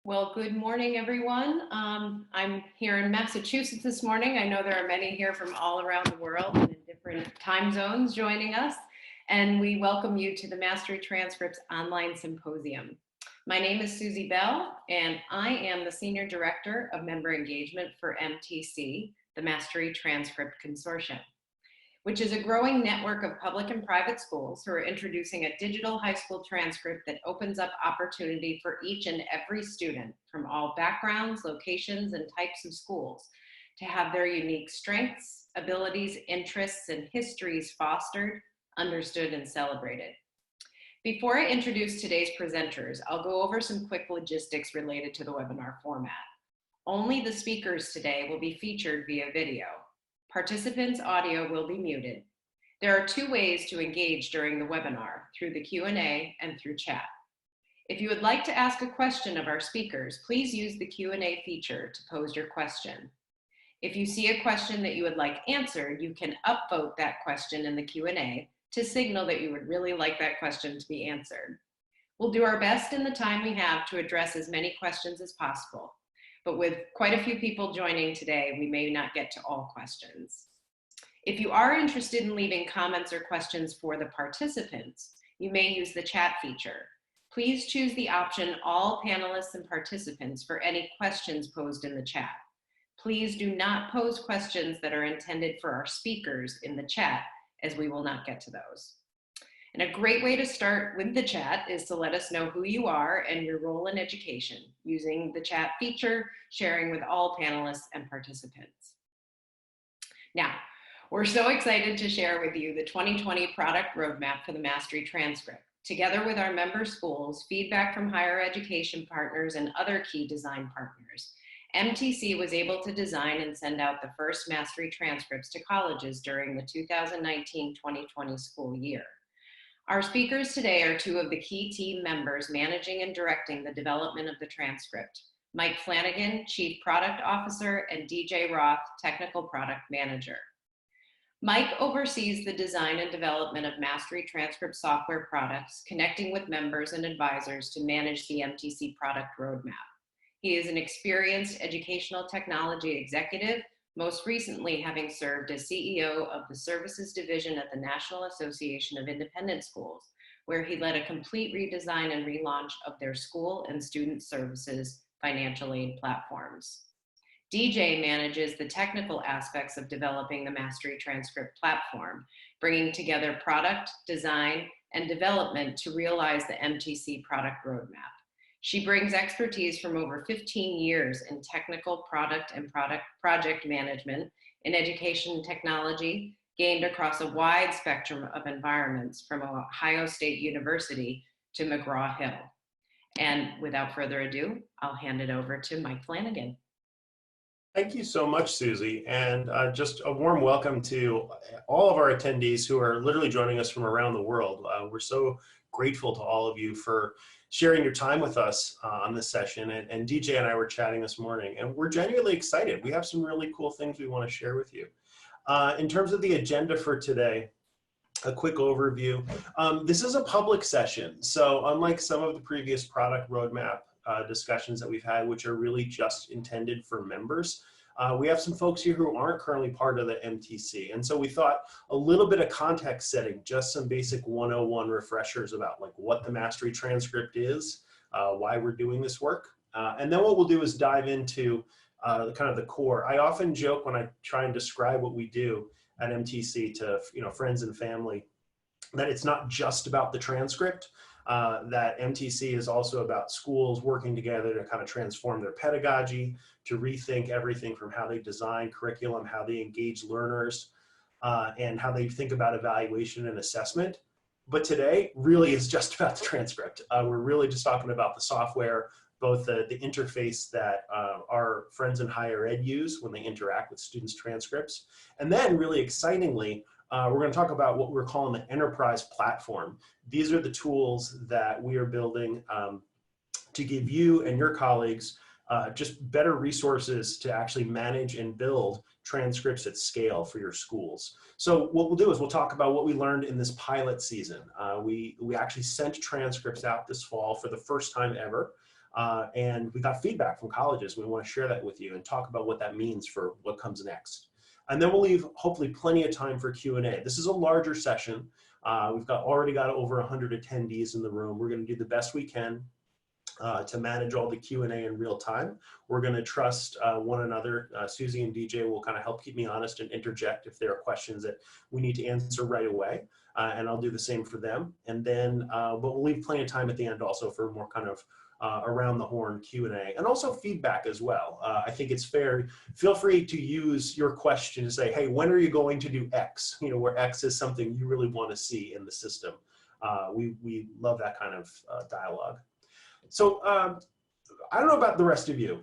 Well, good morning, everyone. I'm here in Massachusetts this morning. I know there are many here from all around the world and in different time zones joining us, and we welcome you to the Mastery Transcripts Online Symposium. My name is Susie Bell, and I am the Senior Director of Member Engagement for MTC, the Mastery Transcript Consortium, which is a growing network of public and private schools who are introducing a digital high school transcript that opens up opportunity for each and every student from all backgrounds, locations, and types of schools to have their unique strengths, abilities, interests, and histories fostered, understood, and celebrated. Before I introduce today's presenters, I'll go over some quick logistics related to the webinar format. Only the speakers today will be featured via video. Participants' audio will be muted. There are two ways to engage during the webinar, through the Q&A and through chat. If you would like to ask a question of our speakers, please use the Q&A feature to pose your question. If you see a question that you would like answered, you can upvote that question in the Q&A to signal that you would really like that question to be answered. We'll do our best in the time we have to address as many questions as possible. But with quite a few people joining today, we may not get to all questions. If you are interested in leaving comments or questions for the participants, you may use the chat feature. Please choose the option All Panelists and Participants for any questions posed in the chat. Please do not pose questions that are intended for our speakers in the chat, as we will not get to those. And a great way to start with the chat is to let us know who you are and your role in education using the chat feature, sharing with all panelists and participants. Now, we're so excited to share with you the 2020 product roadmap for the Mastery Transcript, together with our member schools, feedback from higher education partners, and other key design partners. MTC was able to design and send out the first Mastery transcripts to colleges during the 2019-2020 school year. Our speakers today are two of the key team members managing and directing the development of the transcript: Mike Flanagan, Chief Product Officer, and DJ Roth, Technical Product Manager. Mike oversees the design and development of Mastery transcript software products, connecting with members and advisors to manage the MTC product roadmap. He is an experienced educational technology executive, most recently having served as CEO of the Services Division at the National Association of Independent Schools, where he led a complete redesign and relaunch of their school and student services financial aid platforms. DJ manages the technical aspects of developing the Mastery Transcript platform, bringing together product, design, and development to realize the MTC product roadmap. She brings expertise from over 15 years in technical product and project management in education technology, gained across a wide spectrum of environments from Ohio State University to McGraw-Hill. And without further ado, I'll hand it over to Mike Flanagan. Thank you so much, Susie, and just a warm welcome to all of our attendees who are literally joining us from around the world. We're so grateful to all of you for sharing your time with us on this session. And DJ and I were chatting this morning, and we're genuinely excited. We have some really cool things we want to share with you. In terms of the agenda for today, a quick overview. This is a public session, so unlike some of the previous product roadmap discussions that we've had, which are really just intended for members, we have some folks here who aren't currently part of the MTC. And so we thought a little bit of context setting, just some basic 101 refreshers about like what the Mastery Transcript is, why we're doing this work. And then what we'll do is dive into kind of the core. I often joke when I try and describe what we do at MTC to friends and family, that it's not just about the transcript, that MTC is also about schools working together to kind of transform their pedagogy, to rethink everything from how they design curriculum, how they engage learners, and how they think about evaluation and assessment. But today really is just about the transcript. We're really just talking about the software, both the interface that our friends in higher ed use when they interact with students' transcripts. And then really excitingly, we're going to talk about what we're calling the enterprise platform. These are the tools that we are building to give you and your colleagues just better resources to actually manage and build transcripts at scale for your schools. So what we'll do is we'll talk about what we learned in this pilot season. We actually sent transcripts out this fall for the first time ever. And we got feedback from colleges. We want to share that with you and talk about what that means for what comes next. And then we'll leave hopefully plenty of time for Q&A. This is a larger session. We've already got over 100 attendees in the room. We're going to do the best we can to manage all the Q&A in real time. We're going to trust one another. Susie and DJ will kind of help keep me honest and interject if there are questions that we need to answer right away. And I'll do the same for them. And then, but we'll leave plenty of time at the end also for more kind of around the horn Q&A and also feedback as well. I think it's fair. Feel free to use your question to say, hey, when are you going to do X? You know, where X is something you really want to see in the system. We love that kind of dialogue. So I don't know about the rest of you,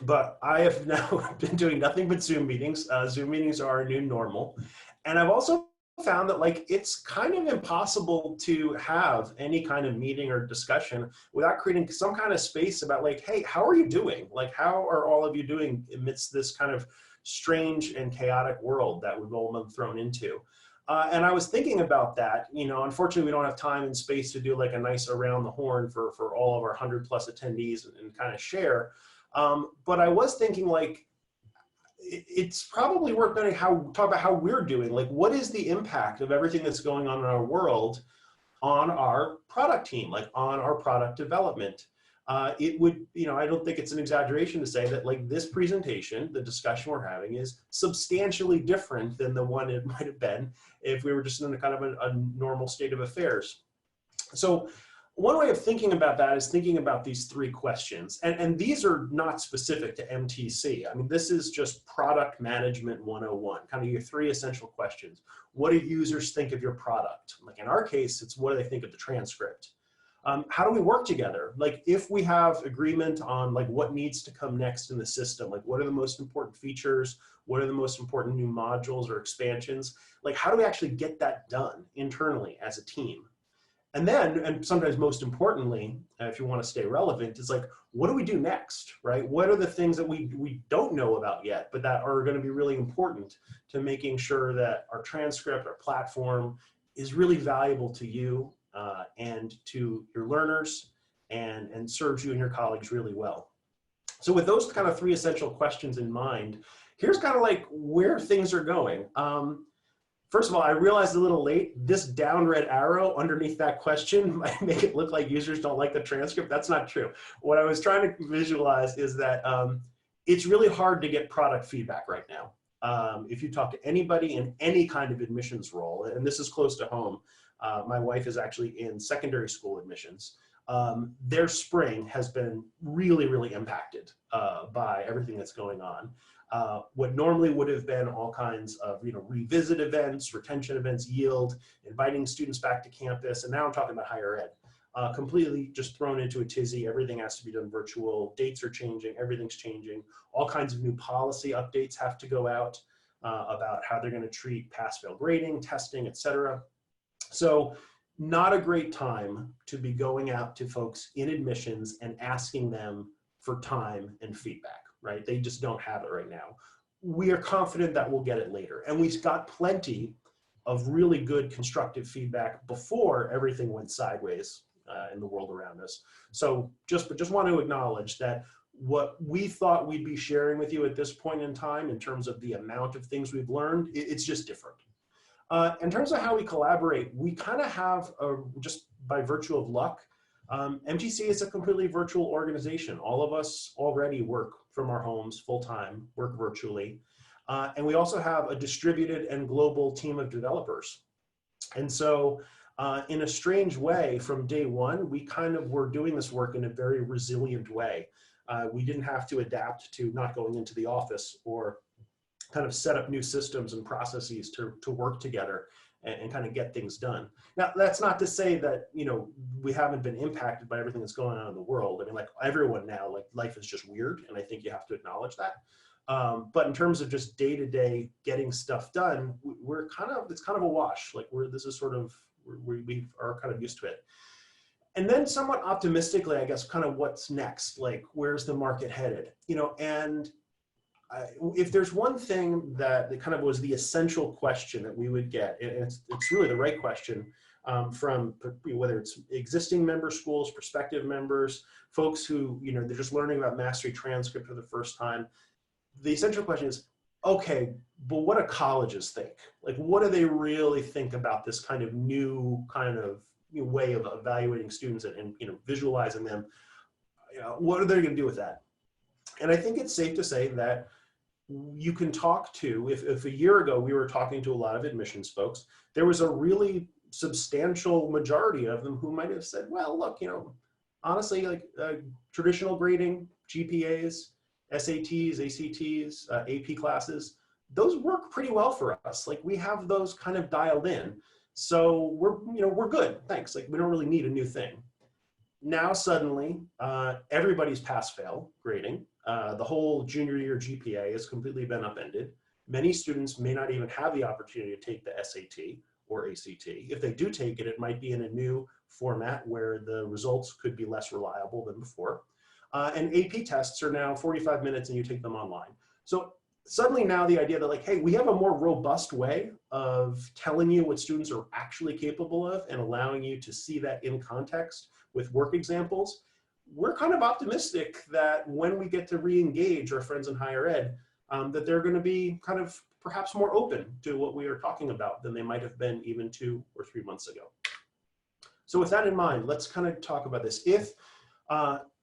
but I have now been doing nothing but Zoom meetings. Zoom meetings are our new normal. And I've also found that like it's kind of impossible to have any kind of meeting or discussion without creating some kind of space about like, hey, how are you doing? Like, how are all of you doing amidst this kind of strange and chaotic world that we've all been thrown into? And I was thinking about that, you know, unfortunately, we don't have time and space to do like a nice around the horn for all of our 100+ attendees and kind of share. But I was thinking like, it's probably worth noting talk about how we're doing. Like, what is the impact of everything that's going on in our world on our product team, like on our product development? It would, you know, I don't think it's an exaggeration to say that like this presentation, the discussion we're having is substantially different than the one it might have been if we were just in a kind of a normal state of affairs. So one way of thinking about that is thinking about these 3 questions. And these are not specific to MTC. I mean, this is just product management 101, kind of your 3 essential questions. What do users think of your product? Like in our case, it's what do they think of the transcript? How do we work together? Like if we have agreement on like what needs to come next in the system, like what are the most important features? What are the most important new modules or expansions? Like how do we actually get that done internally as a team? And then, and sometimes most importantly, if you want to stay relevant, is like, what do we do next, right? What are the things that we don't know about yet, but that are going to be really important to making sure that our transcript, our platform is really valuable to you and to your learners and serves you and your colleagues really well. So with those kind of 3 essential questions in mind, here's kind of like where things are going. First of all, I realized a little late, this down red arrow underneath that question might make it look like users don't like the transcript. That's not true. What I was trying to visualize is that it's really hard to get product feedback right now. If you talk to anybody in any kind of admissions role, and this is close to home, my wife is actually in secondary school admissions. Their spring has been really, really impacted by everything that's going on. What normally would have been all kinds of, you know, revisit events, retention events, yield, inviting students back to campus, and now I'm talking about higher ed, completely just thrown into a tizzy. Everything has to be done virtual. Dates are changing. Everything's changing. All kinds of new policy updates have to go out about how they're going to treat pass-fail grading, testing, et cetera. So not a great time to be going out to folks in admissions and asking them for time and feedback, right? They just don't have it right now. We are confident that we'll get it later. And we've got plenty of really good constructive feedback before everything went sideways in the world around us. So just want to acknowledge that what we thought we'd be sharing with you at this point in time in terms of the amount of things we've learned, it's just different. In terms of how we collaborate, we kind of have, just by virtue of luck, MTC is a completely virtual organization. All of us already work from our homes full-time, work virtually. And we also have a distributed and global team of developers. And so in a strange way, from day one, we kind of were doing this work in a very resilient way. We didn't have to adapt to not going into the office or kind of set up new systems and processes to work together and kind of get things done. Now, that's not to say that, you know, we haven't been impacted by everything that's going on in the world. I mean, like everyone now, like life is just weird, and I think you have to acknowledge that. But in terms of just day-to-day getting stuff done, it's kind of a wash. Like this is sort of, we are kind of used to it. And then somewhat optimistically, I guess, kind of what's next, like where's the market headed, and if there's one thing that kind of was the essential question that we would get, and it's really the right question from whether it's existing member schools, prospective members, folks who, they're just learning about Mastery Transcript for the first time. The essential question is, okay, but what do colleges think? Like, what do they really think about this kind of new kind of way of evaluating students and visualizing them? What are they going to do with that? And I think it's safe to say that you can talk to, if a year ago we were talking to a lot of admissions folks, there was a really substantial majority of them who might have said, well, look, honestly, like traditional grading, GPAs, SATs, ACTs, AP classes, those work pretty well for us. Like we have those kind of dialed in. So we're good, thanks. Like we don't really need a new thing. Now suddenly, everybody's pass-fail grading. The whole junior year GPA has completely been upended. Many students may not even have the opportunity to take the SAT or ACT. If they do take it, it might be in a new format where the results could be less reliable than before. And AP tests are now 45 minutes and you take them online. So suddenly now the idea that like, hey, we have a more robust way of telling you what students are actually capable of and allowing you to see that in context with work examples, we're kind of optimistic that when we get to re-engage our friends in higher ed, that they're going to be kind of perhaps more open to what we are talking about than they might have been even 2 or 3 months ago. So with that in mind, let's kind of talk about this.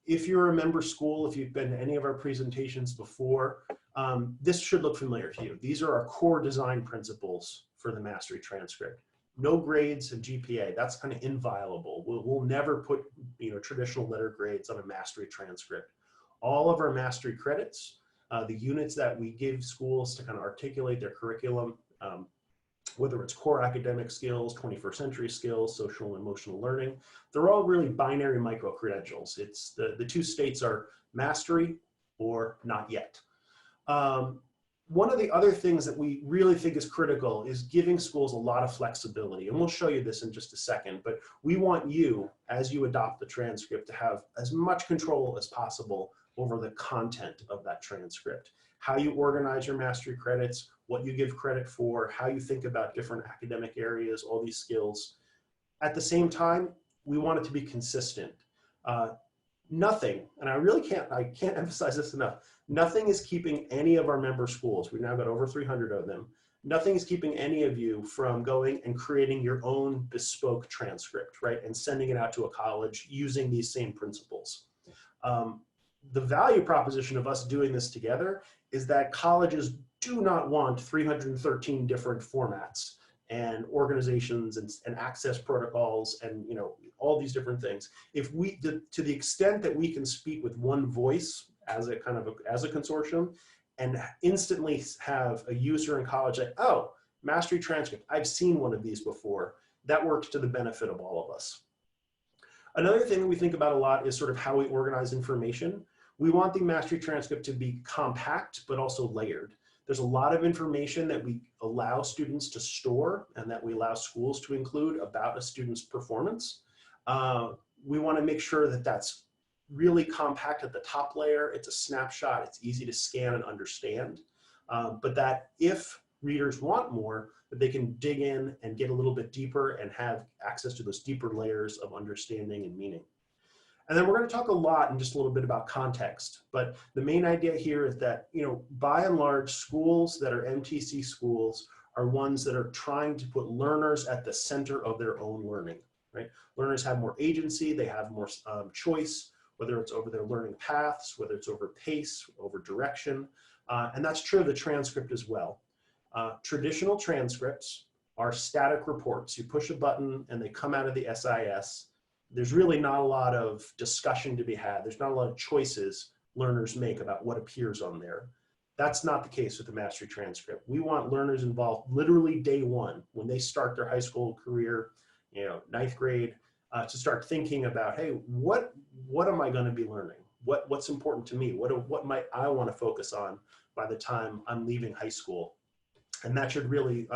If you're a member school, if you've been to any of our presentations before, this should look familiar to you. These are our core design principles for the Mastery Transcript. No grades and GPA, that's kind of inviolable. We'll never put traditional letter grades on a Mastery Transcript. All of our Mastery credits, the units that we give schools to kind of articulate their curriculum, whether it's core academic skills, 21st century skills, social and emotional learning, they're all really binary micro-credentials. It's the two states are mastery or not yet. One of the other things that we really think is critical is giving schools a lot of flexibility. And we'll show you this in just a second, but we want you, as you adopt the transcript, to have as much control as possible over the content of that transcript. How you organize your mastery credits, what you give credit for, how you think about different academic areas, all these skills. At the same time, we want it to be consistent. Nothing, and I can't emphasize this enough, nothing is keeping any of our member schools, we've now got over 300 of them, nothing is keeping any of you from going and creating your own bespoke transcript, right? And sending it out to a college using these same principles. The value proposition of us doing this together is that colleges do not want 313 different formats and organizations and access protocols and all these different things. If we, to the extent that we can speak with one voice as a consortium and instantly have a user in college like, oh, Mastery Transcript, I've seen one of these before, that works to the benefit of all of us. Another thing that we think about a lot is sort of how we organize information. We want the Mastery Transcript to be compact, but also layered. There's a lot of information that we allow students to store and that we allow schools to include about a student's performance. We want to make sure that that's really compact at the top layer. It's a snapshot. It's easy to scan and understand. But that if readers want more, that they can dig in and get a little bit deeper and have access to those deeper layers of understanding and meaning. And then we're going to talk a lot in just a little bit about context, but the main idea here is that, by and large, schools that are MTC schools are ones that are trying to put learners at the center of their own learning, right? Learners have more agency, they have more choice, whether it's over their learning paths, whether it's over pace, over direction, and that's true of the transcript as well. Traditional transcripts are static reports. You push a button and they come out of the SIS. There's really not a lot of discussion to be had. There's not a lot of choices learners make about what appears on there. That's not the case with the Mastery Transcript. We want learners involved literally day one, when they start their high school career, 9th grade, to start thinking about, hey, what am I going to be learning? What's important to me? What might I want to focus on by the time I'm leaving high school? And that should really,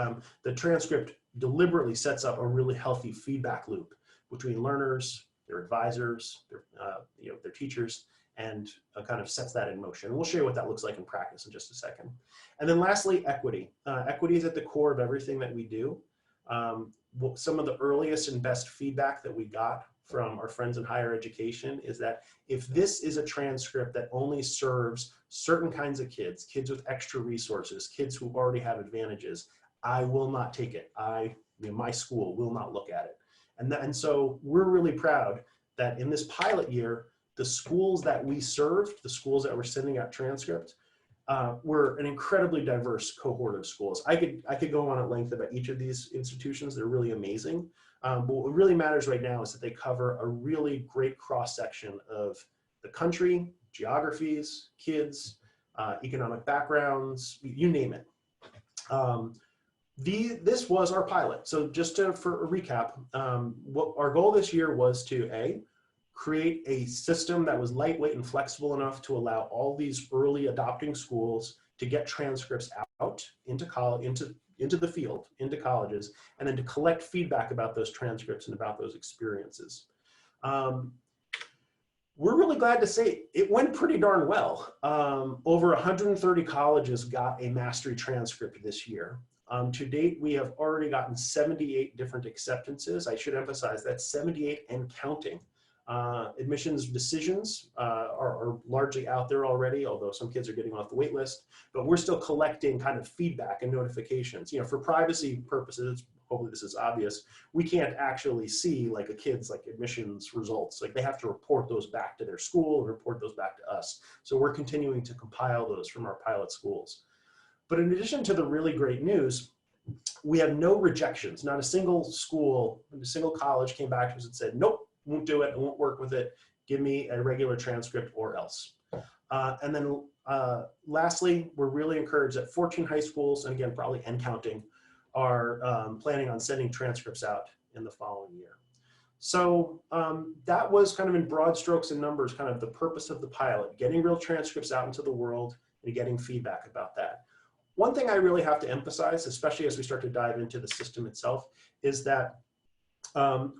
the transcript deliberately sets up a really healthy feedback loop between learners, their advisors, their teachers, and kind of sets that in motion. And we'll show you what that looks like in practice in just a second. And then lastly, equity. Equity is at the core of everything that we do. Some of the earliest and best feedback that we got from our friends in higher education is that if this is a transcript that only serves certain kinds of kids, kids with extra resources, kids who already have advantages, I will not take it. My school will not look at it. And so we're really proud that in this pilot year, the schools that we served, the schools that were sending out transcripts, were an incredibly diverse cohort of schools. I could go on at length about each of these institutions. They're really amazing. But what really matters right now is that they cover a really great cross-section of the country, geographies, kids, economic backgrounds, you name it. This was our pilot. So just for a recap, what our goal this year was to create a system that was lightweight and flexible enough to allow all these early adopting schools to get transcripts out into college, into the field, into colleges, and then to collect feedback about those transcripts and about those experiences. We're really glad to say it went pretty darn well. Over 130 colleges got a Mastery Transcript this year. To date, we have already gotten 78 different acceptances. I should emphasize that's 78 and counting. Admissions decisions are largely out there already, although some kids are getting off the wait list, but we're still collecting kind of feedback and notifications. For privacy purposes, hopefully this is obvious, we can't actually see like a kid's admissions results. They have to report those back to their school and report those back to us. So we're continuing to compile those from our pilot schools. But in addition to the really great news, we have no rejections. Not a single school, a single college came back to us and said, nope, won't do it, I won't work with it, give me a regular transcript or else. And then lastly, we're really encouraged that 14 high schools, and again, probably and counting, are planning on sending transcripts out in the following year. So that was kind of in broad strokes and numbers, kind of the purpose of the pilot, getting real transcripts out into the world and getting feedback about that. One thing I really have to emphasize, especially as we start to dive into the system itself, is that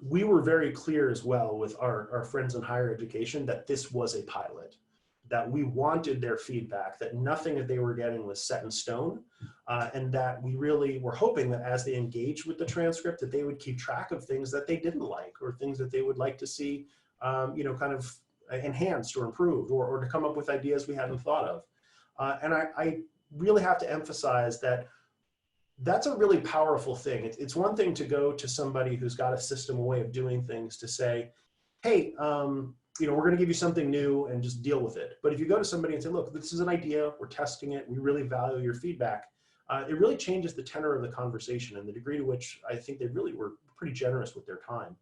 we were very clear as well with our friends in higher education that this was a pilot, that we wanted their feedback, that nothing that they were getting was set in stone, and that we really were hoping that as they engaged with the transcript, that they would keep track of things that they didn't like or things that they would like to see, kind of enhanced or improved, or to come up with ideas we hadn't thought of. And I really have to emphasize that that's a really powerful thing. It's one thing to go to somebody who's got a system, a way of doing things, to say, hey, we're going to give you something new and just deal with it. But if you go to somebody and say, look, this is an idea, we're testing it, we really value your feedback, it really changes the tenor of the conversation and the degree to which I think they really were pretty generous with their time.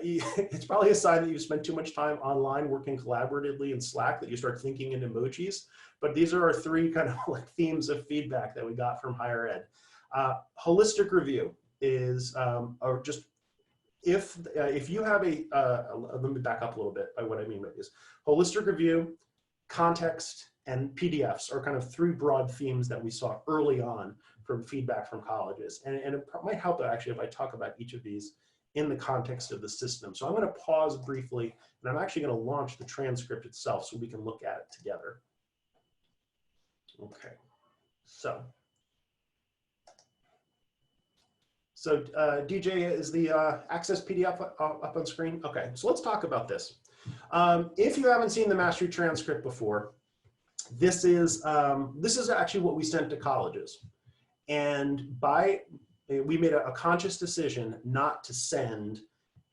It's probably a sign that you've spent too much time online working collaboratively in Slack that you start thinking in emojis. But these are our three kind of themes of feedback that we got from higher ed. Holistic review is or just if you have let me back up a little bit by what I mean by this. Holistic review, context, and PDFs are kind of three broad themes that we saw early on from feedback from colleges. And it might help actually if I talk about each of these in the context of the system. So I'm going to pause briefly, and I'm actually going to launch the transcript itself so we can look at it together. Okay, so DJ, is the Access PDF up on screen? Okay, so let's talk about this. If you haven't seen the Mastery Transcript before, this is actually what we sent to colleges. And we made a conscious decision not to send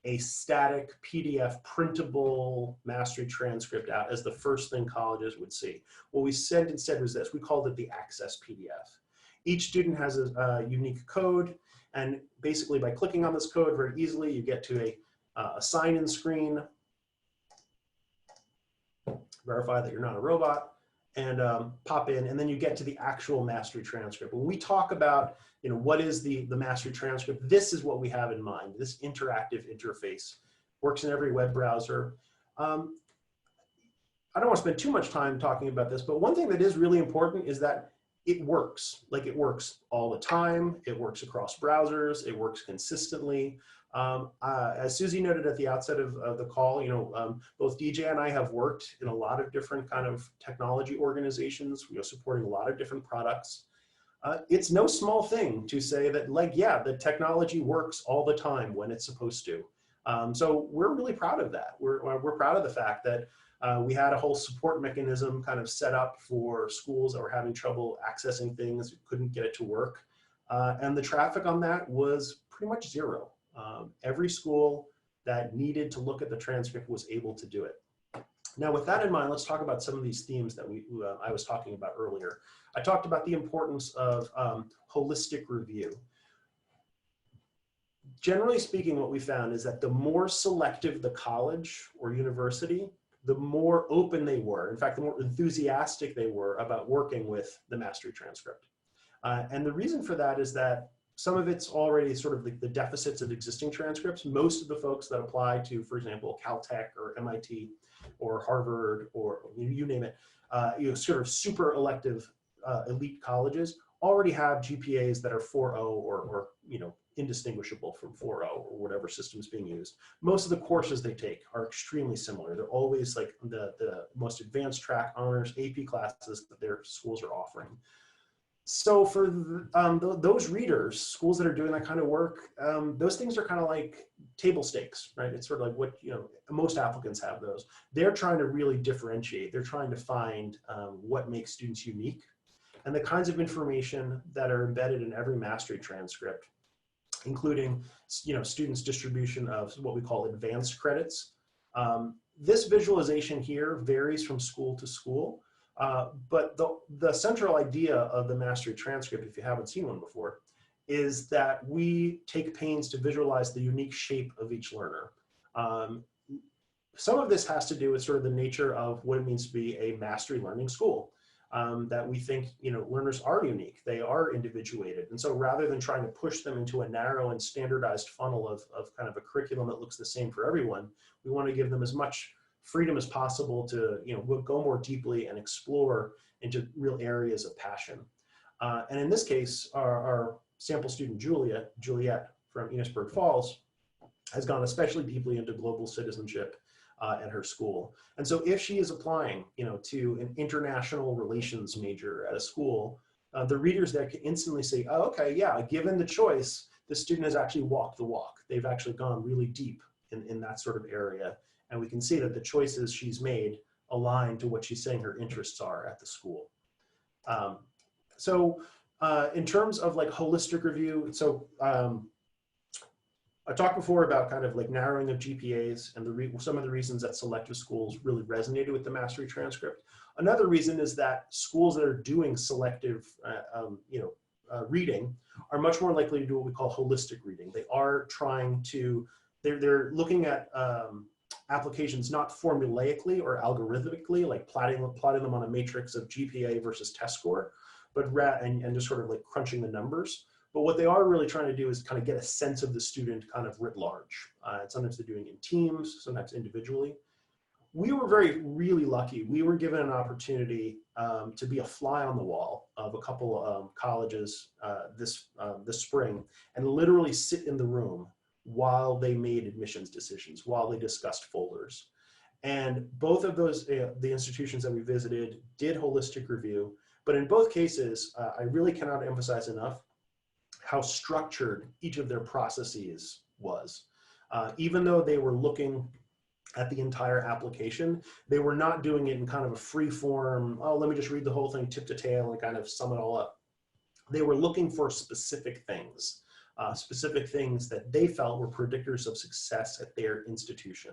a static PDF printable Mastery Transcript out as the first thing colleges would see. What we said instead was this: we called it the Access PDF. Each student has a unique code, and basically by clicking on this code very easily, you get to a sign-in screen, verify that you're not a robot, and pop in, and then you get to the actual Mastery Transcript. When we talk about what is the Mastery Transcript, this is what we have in mind. This interactive interface works in every web browser. I don't want to spend too much time talking about this, but one thing that is really important is that it works. It works all the time. It works across browsers. It works consistently. As Susie noted at the outset of the call, both DJ and I have worked in a lot of different kind of technology organizations, supporting a lot of different products. It's no small thing to say that, like, yeah, the technology works all the time when it's supposed to. So we're really proud of that. We're proud of the fact that we had a whole support mechanism kind of set up for schools that were having trouble accessing things, couldn't get it to work. And the traffic on that was pretty much zero. Every school that needed to look at the transcript was able to do it. Now, with that in mind, let's talk about some of these themes that I was talking about earlier. I talked about the importance of holistic review. Generally speaking, what we found is that the more selective the college or university, the more open they were. In fact, the more enthusiastic they were about working with the Mastery Transcript. And the reason for that is that some of it's already sort of the deficits of existing transcripts. Most of the folks that apply to, for example, Caltech or MIT or Harvard or you name it, sort of super elective elite colleges already have GPAs that are 4.0 or indistinguishable from 4.0 or whatever system is being used. Most of the courses they take are extremely similar. They're always like the most advanced track honors AP classes that their schools are offering. So for those readers, schools that are doing that kind of work, those things are kind of like table stakes, right? It's sort of like what, most applicants have those. They're trying to really differentiate. They're trying to find what makes students unique. And the kinds of information that are embedded in every Mastery transcript, including, students' distribution of what we call advanced credits. This visualization here varies from school to school. But the central idea of the Mastery Transcript, if you haven't seen one before, is that we take pains to visualize the unique shape of each learner. Some of this has to do with sort of the nature of what it means to be a Mastery learning school, that we think, learners are unique, they are individuated. And so rather than trying to push them into a narrow and standardized funnel of kind of a curriculum that looks the same for everyone, we want to give them as much freedom as possible to go more deeply and explore into real areas of passion. And in this case, our sample student Juliet from Enosburg Falls has gone especially deeply into global citizenship at her school. And so if she is applying to an international relations major at a school, the readers there can instantly say, oh, okay, yeah, given the choice, the student has actually walked the walk. They've actually gone really deep in that sort of area. And we can see that the choices she's made align to what she's saying her interests are at the school. In terms of like holistic review, I talked before about kind of like narrowing of GPAs and some of the reasons that selective schools really resonated with the Mastery Transcript. Another reason is that schools that are doing selective reading are much more likely to do what we call holistic reading. They are trying to, they're looking at applications not formulaically or algorithmically, like plotting them on a matrix of GPA versus test score, but and just sort of like crunching the numbers. But what they are really trying to do is kind of get a sense of the student kind of writ large. Sometimes they're doing it in teams, sometimes individually. We were really lucky. We were given an opportunity to be a fly on the wall of a couple of colleges this spring and literally sit in the room while they made admissions decisions, while they discussed folders. And both of those, the institutions that we visited did holistic review, but in both cases, I really cannot emphasize enough how structured each of their processes was. Even though they were looking at the entire application, they were not doing it in kind of a free form, oh, let me just read the whole thing tip to tail and kind of sum it all up. They were looking for specific things that they felt were predictors of success at their institution.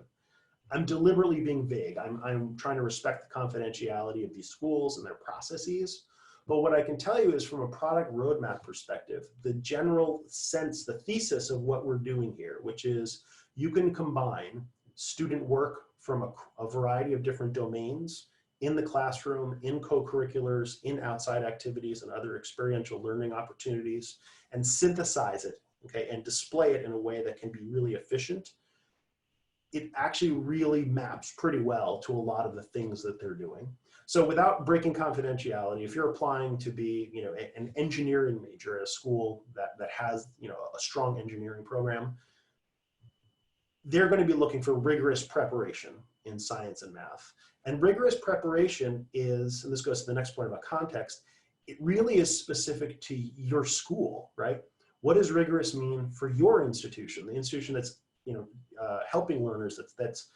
I'm deliberately being vague. I'm trying to respect the confidentiality of these schools and their processes. But what I can tell you is from a product roadmap perspective, the general sense, the thesis of what we're doing here, which is you can combine student work from a variety of different domains in the classroom, in co-curriculars, in outside activities and other experiential learning opportunities, and synthesize it, okay, and display it in a way that can be really efficient. It actually really maps pretty well to a lot of the things that they're doing. So without breaking confidentiality, if you're applying to be, an engineering major at a school that has, a strong engineering program, they're going to be looking for rigorous preparation in science and math. And rigorous preparation is, and this goes to the next point about context, it really is specific to your school, right? What does rigorous mean for your institution, the institution that's helping learners, that's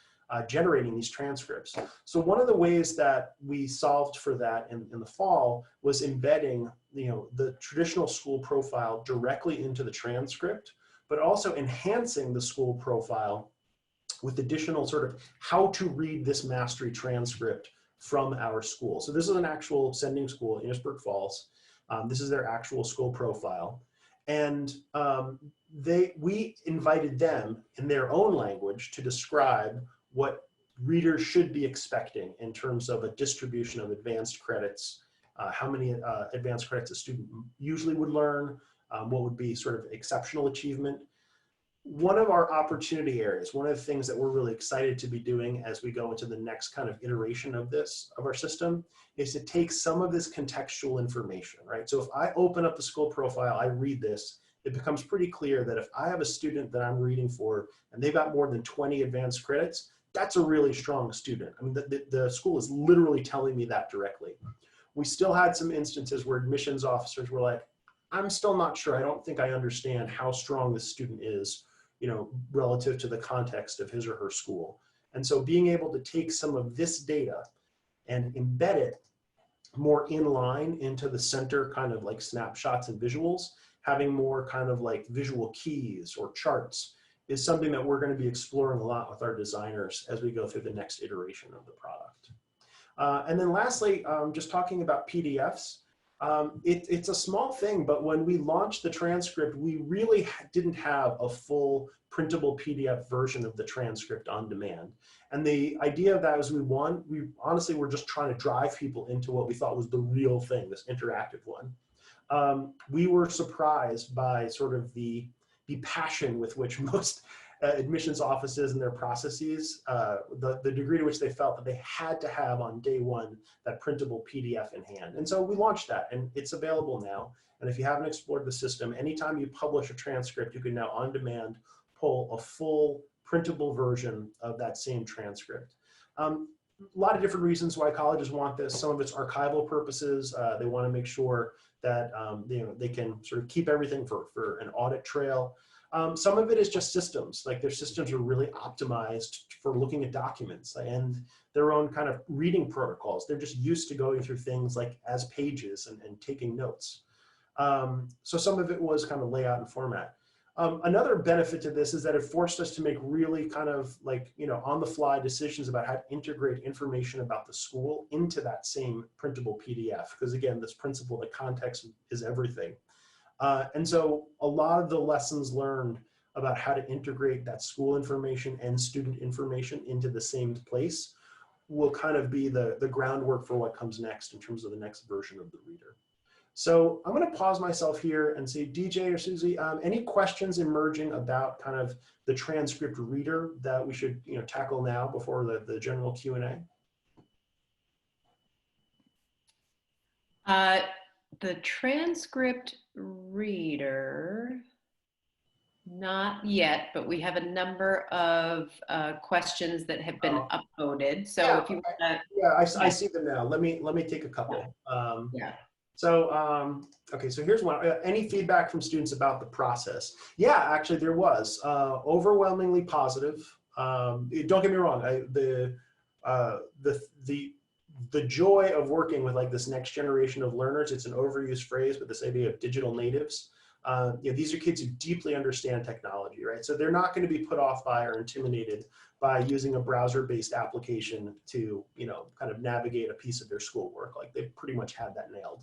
generating these transcripts? So one of the ways that we solved for that in the fall was embedding the traditional school profile directly into the transcript, but also enhancing the school profile with additional sort of how to read this mastery transcript from our school. So this is an actual sending school, Innisbrook Falls. This is their actual school profile. And we invited them in their own language to describe what readers should be expecting in terms of a distribution of advanced credits, how many advanced credits a student usually would learn, what would be sort of exceptional achievement. One of our opportunity areas, one of the things that we're really excited to be doing as we go into the next kind of iteration of our system, is to take some of this contextual information, right? So if I open up the school profile, I read this, it becomes pretty clear that if I have a student that I'm reading for and they've got more than 20 advanced credits, that's a really strong student. I mean, the school is literally telling me that directly. We still had some instances where admissions officers were like, I'm still not sure, I don't think I understand how strong this student is, relative to the context of his or her school. And so being able to take some of this data and embed it more in line into the center kind of like snapshots and visuals, having more kind of like visual keys or charts, is something that we're going to be exploring a lot with our designers as we go through the next iteration of the product. And then lastly, just talking about PDFs. It's a small thing, but when we launched the transcript, we really didn't have a full printable PDF version of the transcript on demand. And the idea of that was we honestly were just trying to drive people into what we thought was the real thing, this interactive one. We were surprised by sort of the passion with which most admissions offices and their processes, the degree to which they felt that they had to have on day one that printable PDF in hand. And so we launched that, and it's available now. And if you haven't explored the system, anytime you publish a transcript, you can now on demand pull a full printable version of that same transcript. A lot of different reasons why colleges want this. Some of it's archival purposes. They want to make sure that they can sort of keep everything for an audit trail. Some of it is just systems, like their systems are really optimized for looking at documents and their own kind of reading protocols. They're just used to going through things like as pages and taking notes. So some of it was kind of layout and format. Another benefit to this is that it forced us to make really kind of like, on the fly decisions about how to integrate information about the school into that same printable PDF. Because again, this principle that context is everything. And so a lot of the lessons learned about how to integrate that school information and student information into the same place will kind of be the groundwork for what comes next in terms of the next version of the reader. So I'm going to pause myself here and say, DJ or Susie, any questions emerging about kind of the transcript reader that we should tackle now before the general Q&A? The transcript reader, not yet, but we have a number of questions that have been uploaded. So yeah, if you want to, I see them now. Let me take a couple. yeah. So, okay, so here's one. Any feedback from students about the process? Yeah, actually there was overwhelmingly positive. Don't get me wrong. The joy of working with like this next generation of learners, it's an overused phrase, but this idea of digital natives. These are kids who deeply understand technology, right? So they're not going to be put off by or intimidated by using a browser-based application to, kind of navigate a piece of their schoolwork. Like they pretty much had that nailed.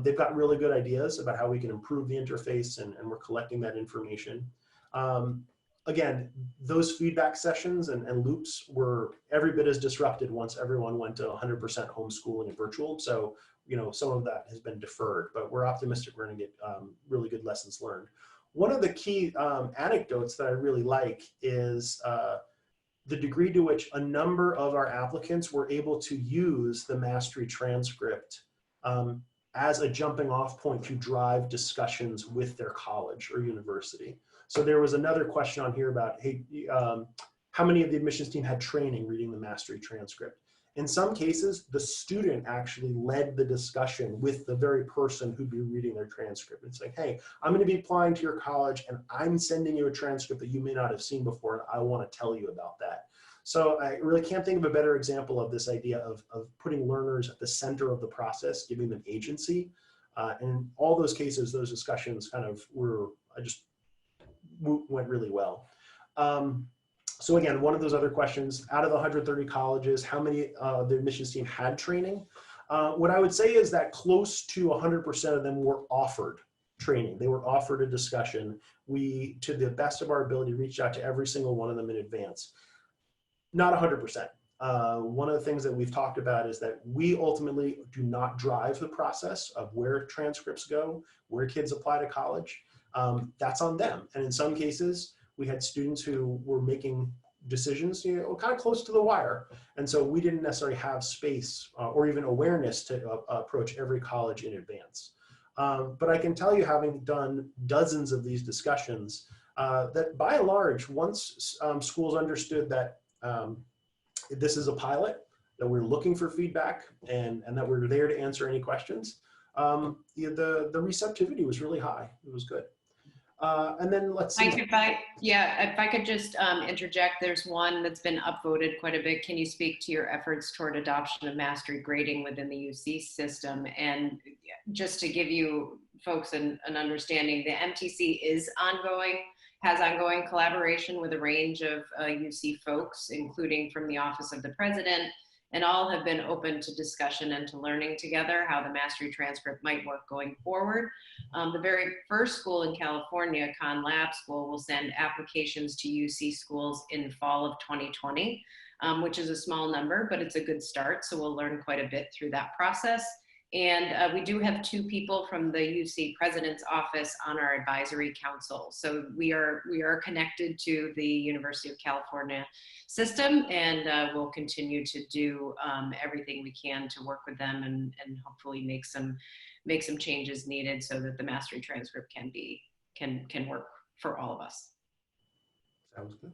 They've got really good ideas about how we can improve the interface, and we're collecting that information. Again, those feedback sessions and loops were every bit as disrupted once everyone went to 100% homeschooling and virtual. So, some of that has been deferred, but we're optimistic we're going to get really good lessons learned. One of the key anecdotes that I really like is the degree to which a number of our applicants were able to use the Mastery Transcript as a jumping off point to drive discussions with their college or university. So there was another question on here about, hey, how many of the admissions team had training reading the Mastery Transcript? In some cases, the student actually led the discussion with the very person who'd be reading their transcript. It's like, hey, I'm going to be applying to your college and I'm sending you a transcript that you may not have seen before, and I want to tell you about that. So I really can't think of a better example of this idea of putting learners at the center of the process, giving them agency. And in all those cases, those discussions kind of went really well. So again, one of those other questions, out of the 130 colleges, how many of the admissions team had training? What I would say is that close to 100% of them were offered training. They were offered a discussion. We, to the best of our ability, reached out to every single one of them in advance. Not 100%. One of the things that we've talked about is that we ultimately do not drive the process of where transcripts go, where kids apply to college. That's on them. And in some cases, we had students who were making decisions, kind of close to the wire. And so we didn't necessarily have space or even awareness to approach every college in advance. But I can tell you, having done dozens of these discussions, that by and large, once schools understood that this is a pilot, that we're looking for feedback and that we're there to answer any questions, the receptivity was really high. It was good. And then let's see. If I could just interject, there's one that's been upvoted quite a bit. Can you speak to your efforts toward adoption of mastery grading within the UC system? And just to give you folks an understanding, the MTC has ongoing collaboration with a range of UC folks, including from the Office of the President, and all have been open to discussion and to learning together how the Mastery Transcript might work going forward. The very first school in California, Khan Lab School, will send applications to UC schools in fall of 2020, which is a small number, but it's a good start. So we'll learn quite a bit through that process. And we do have 2 people from the UC President's Office on our advisory council. So we are connected to the University of California system, and we'll continue to do everything we can to work with them and hopefully make some changes needed so that the Mastery Transcript can work for all of us. Sounds good.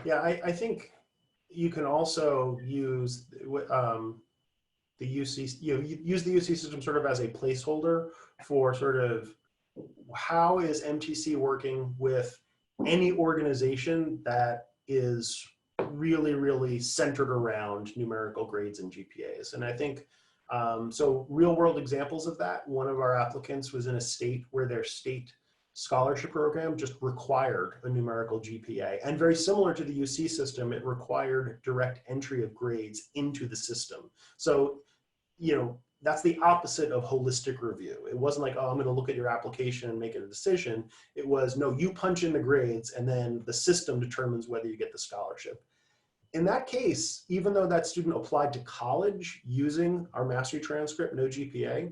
Yeah, I think you can also use the UC, use the UC system sort of as a placeholder for sort of how is MTC working with any organization that is really, really centered around numerical grades and GPAs. And I think, so real world examples of that, one of our applicants was in a state where their state scholarship program just required a numerical GPA. And very similar to the UC system, it required direct entry of grades into the system. So, that's the opposite of holistic review. It wasn't like, oh, I'm going to look at your application and make a decision. It was, no, you punch in the grades and then the system determines whether you get the scholarship. In that case, even though that student applied to college using our Mastery Transcript, no GPA,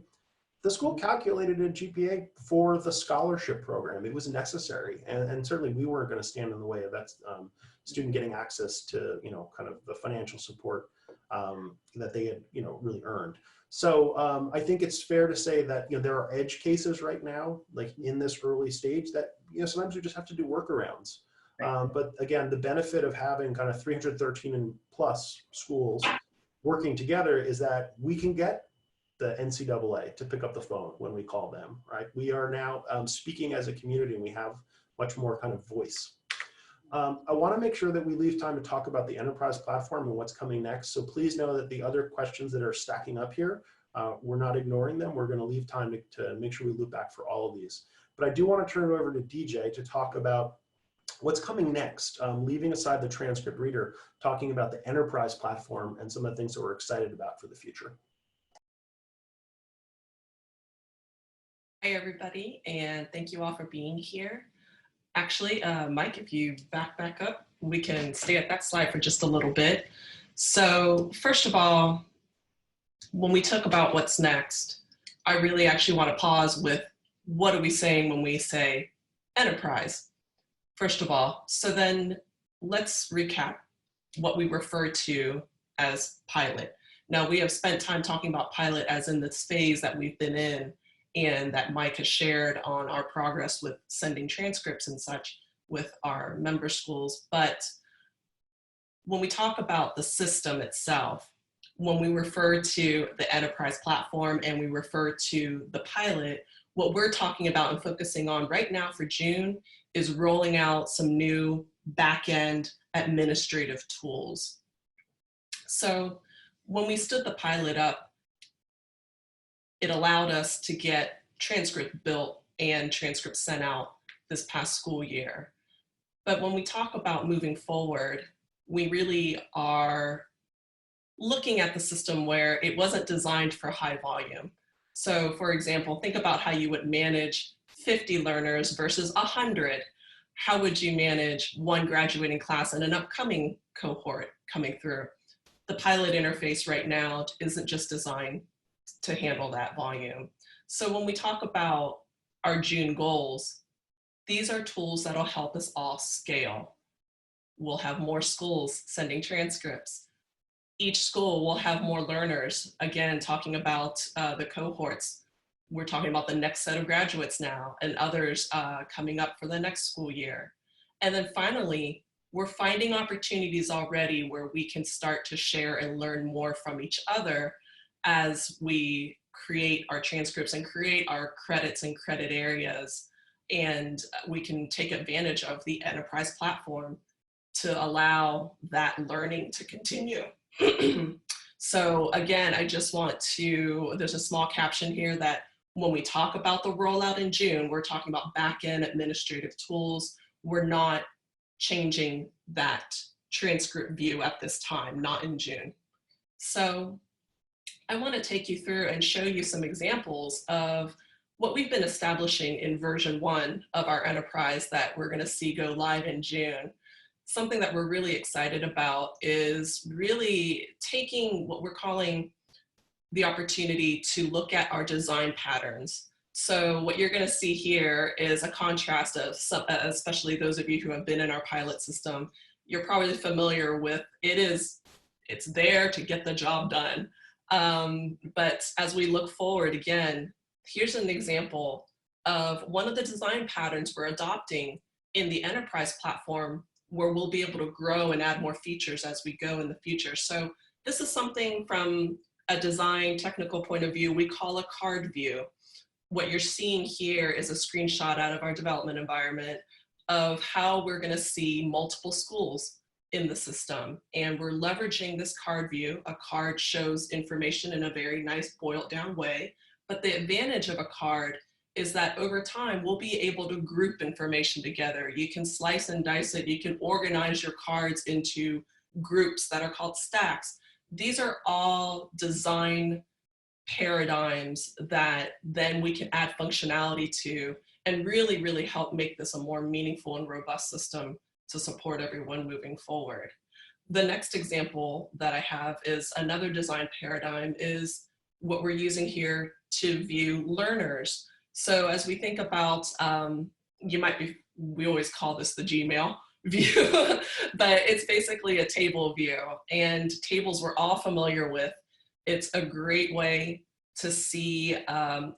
the school calculated a GPA for the scholarship program. It was necessary. And certainly we weren't going to stand in the way of that student getting access to, kind of the financial support that they had, really earned. So I think it's fair to say that, there are edge cases right now, like in this early stage that, sometimes we just have to do workarounds. But again, the benefit of having kind of 313 and plus schools working together is that we can get the NCAA to pick up the phone when we call them, right? We are now speaking as a community, and we have much more kind of voice. I want to make sure that we leave time to talk about the enterprise platform and what's coming next. So please know that the other questions that are stacking up here, we're not ignoring them. We're going to leave time to make sure we loop back for all of these. But I do want to turn it over to DJ to talk about what's coming next, leaving aside the transcript reader, talking about the enterprise platform and some of the things that we're excited about for the future. Hi, everybody, and thank you all for being here. Actually, Mike, if you back up, we can stay at that slide for just a little bit. So first of all, when we talk about what's next, I really actually want to pause with what are we saying when we say enterprise, first of all. So then let's recap what we refer to as pilot. Now, we have spent time talking about pilot as in this phase that we've been in and that Mike has shared on our progress with sending transcripts and such. with our member schools. But when we talk about the system itself, when we refer to the enterprise platform and we refer to the pilot, what we're talking about and focusing on right now for June is rolling out some new back-end administrative tools. So when we stood the pilot up, it allowed us to get transcript built and transcripts sent out this past school year. But when we talk about moving forward, we really are looking at the system where it wasn't designed for high volume. So for example, think about how you would manage 50 learners versus 100. How would you manage one graduating class and an upcoming cohort coming through? The pilot interface right now isn't just designed to handle that volume. So when we talk about our June goals, these are tools that'll help us all scale. We'll have more schools sending transcripts. Each school will have more learners. Again, talking about the cohorts, we're talking about the next set of graduates now and others coming up for the next school year. And then finally, we're finding opportunities already where we can start to share and learn more from each other as we create our transcripts and create our credits and credit areas. And we can take advantage of the enterprise platform to allow that learning to continue. So again, I just want to, there's a small caption here that when we talk about the rollout in June, we're talking about back-end administrative tools. We're not changing that transcript view at this time, not in June. So I want to take you through and show you some examples of what we've been establishing in version 1 of our enterprise that we're going to see go live in June. Something that we're really excited about is really taking what we're calling the opportunity to look at our design patterns. So what you're going to see here is a contrast of some, especially those of you who have been in our pilot system, you're probably familiar with it's there to get the job done. But as we look forward again, here's an example of one of the design patterns we're adopting in the enterprise platform, where we'll be able to grow and add more features as we go in the future. So this is something from a design technical point of view we call a card view. What you're seeing here is a screenshot out of our development environment of how we're going to see multiple schools in the system. And we're leveraging this card view. A card shows information in a very nice boiled down way. But the advantage of a card is that over time, we'll be able to group information together. You can slice and dice it. You can organize your cards into groups that are called stacks. These are all design paradigms that then we can add functionality to and really, really help make this a more meaningful and robust system to support everyone moving forward. The next example that I have is another design paradigm is what we're using here to view learners. So as we think about, we always call this the Gmail view, but it's basically a table view, and tables we're all familiar with. It's a great way to see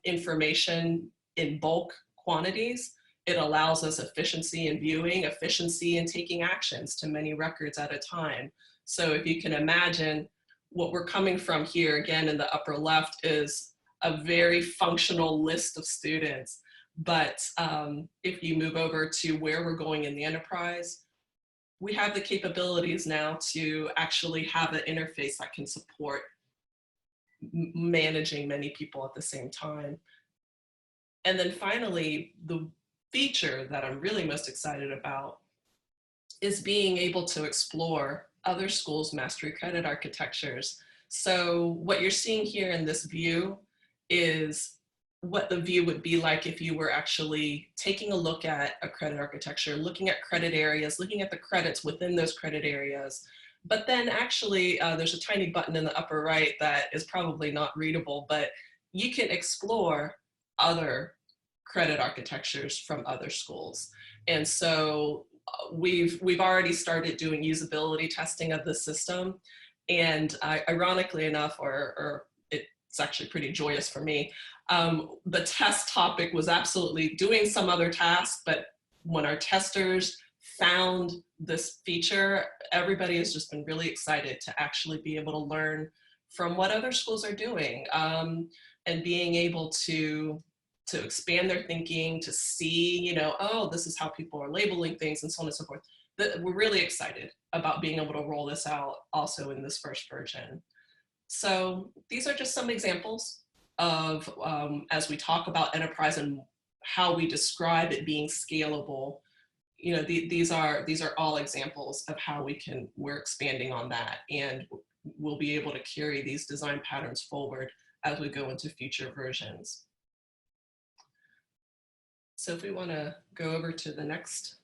information in bulk quantities. It allows us efficiency in viewing, efficiency in taking actions to many records at a time. So if you can imagine what we're coming from here, again, in the upper left is a very functional list of students. But if you move over to where we're going in the enterprise, we have the capabilities now to actually have an interface that can support managing many people at the same time. And then finally, the feature that I'm really most excited about is being able to explore other schools' mastery credit architectures. So what you're seeing here in this view is what the view would be like if you were actually taking a look at a credit architecture, looking at credit areas, looking at the credits within those credit areas. But then actually there's a tiny button in the upper right that is probably not readable, but you can explore other credit architectures from other schools. And so we've already started doing usability testing of the system. And ironically enough, or it's actually pretty joyous for me, the test topic was absolutely doing some other task, but when our testers found this feature, everybody has just been really excited to actually be able to learn from what other schools are doing, and being able to expand their thinking, to see, you know, oh, this is how people are labeling things and so on and so forth. We're really excited about being able to roll this out also in this first version. So these are just some examples of, as we talk about enterprise and how we describe it being scalable, you know, these are all examples of how we're expanding on that, and we'll be able to carry these design patterns forward as we go into future versions. So if we want to go over to the next.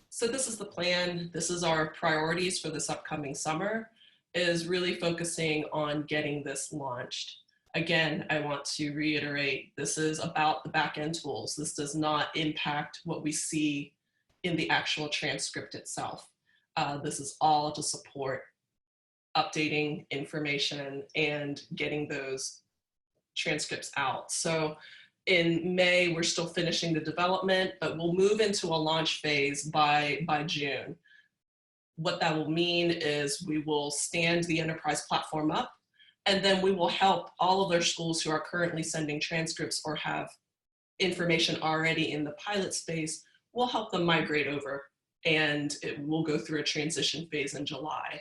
So this is the plan. This is our priorities for this upcoming summer, is really focusing on getting this launched. Again, I want to reiterate, this is about the back-end tools. This does not impact what we see in the actual transcript itself. This is all to support updating information and getting those transcripts out. So in May, we're still finishing the development, but we'll move into a launch phase by June. What that will mean is we will stand the enterprise platform up, and then we will help all of their schools who are currently sending transcripts or have information already in the pilot space. We'll help them migrate over, and it will go through a transition phase in July.